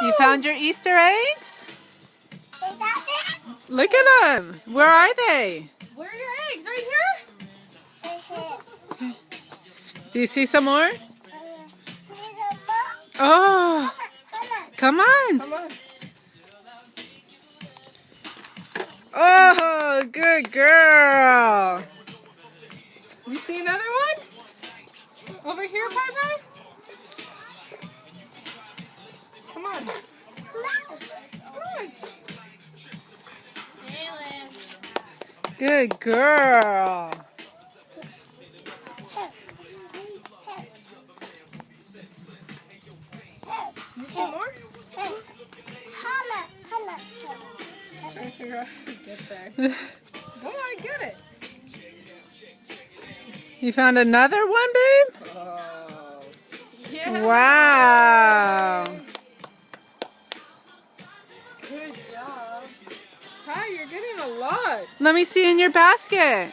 You found your Easter eggs? Look at them. Where are they? Where are your eggs? Right here? Do you see some more? Oh, come on. Come on. Oh, good girl. You see another one? Over here, Pai Pai? Come on. Come on. Good girl. You see more? Trying to figure out how to get there. Go on, get it. You found another one, babe? Oh. Yeah. Wow. Good job. Hi, you're getting a lot. Let me see in your basket.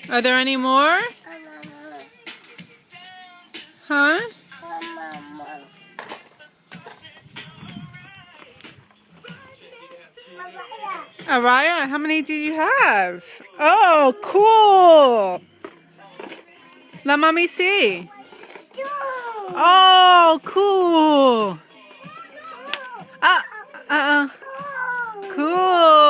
Are there any more? Huh? Araya, how many do you have? Oh, cool. Let mommy see. Oh, cool. Cool.